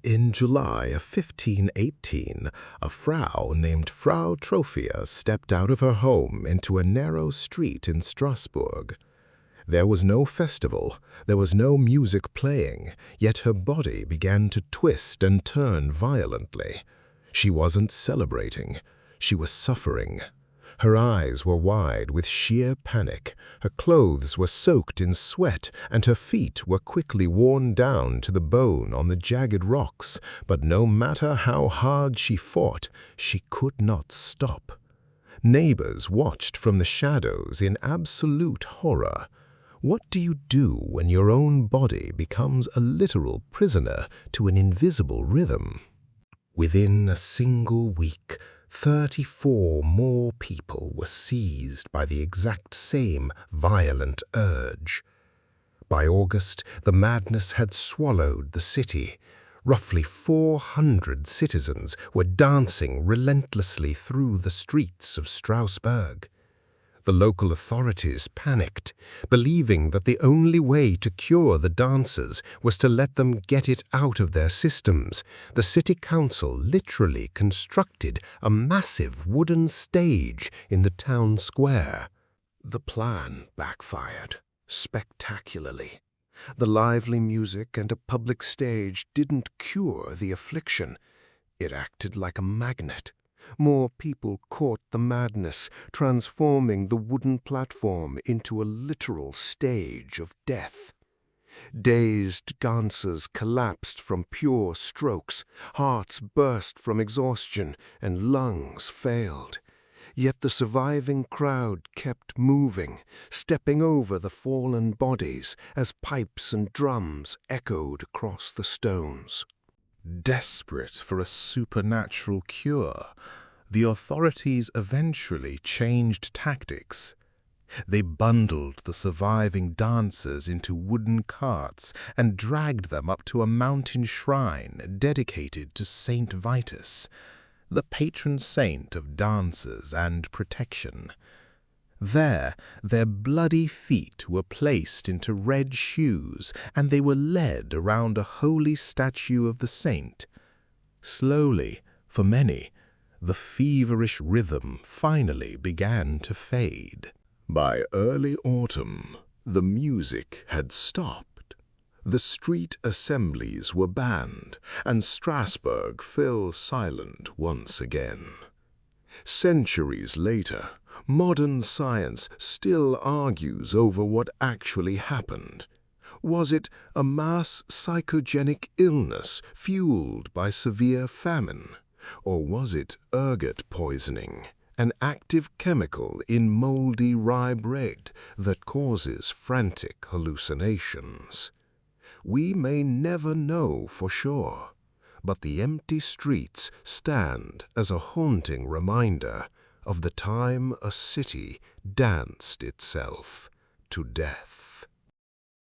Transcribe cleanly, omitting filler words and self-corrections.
In July of 1518, a Frau named Frau Trophia stepped out of her home into a narrow street in Strasbourg. There was no festival, there was no music playing, yet her body began to twist and turn violently. She wasn't celebrating, she was suffering. Her eyes were wide with sheer panic, her clothes were soaked in sweat, and her feet were quickly worn down to the bone on the jagged rocks, but no matter how hard she fought, she could not stop. Neighbors watched from the shadows in absolute horror. What do you do when your own body becomes a literal prisoner to an invisible rhythm? Within a single week, 34 more people were seized by the exact same violent urge. By August, the madness had swallowed the city. Roughly 400 citizens were dancing relentlessly through the streets of Strasbourg. The local authorities panicked, believing that the only way to cure the dancers was to let them get it out of their systems. The city council literally constructed a massive wooden stage in the town square. The plan backfired spectacularly. The lively music and a public stage didn't cure the affliction. It acted like a magnet. More people caught the madness, transforming the wooden platform into a literal stage of death. Dazed dancers collapsed from pure strokes, hearts burst from exhaustion, and lungs failed. Yet the surviving crowd kept moving, stepping over the fallen bodies as pipes and drums echoed across the stones. Desperate for a supernatural cure, the authorities eventually changed tactics. They bundled the surviving dancers into wooden carts and dragged them up to a mountain shrine dedicated to Saint Vitus, the patron saint of dancers and protection. There, their bloody feet were placed into red shoes, and they were led around a holy statue of the saint. Slowly, for many, the feverish rhythm finally began to fade. By early autumn, the music had stopped. The street assemblies were banned, and Strasbourg fell silent once again. Centuries later, modern science still argues over what actually happened. Was it a mass psychogenic illness fueled by severe famine? Or was it ergot poisoning, an active chemical in moldy rye bread that causes frantic hallucinations? We may never know for sure, but the empty streets stand as a haunting reminder of the time a city danced itself to death.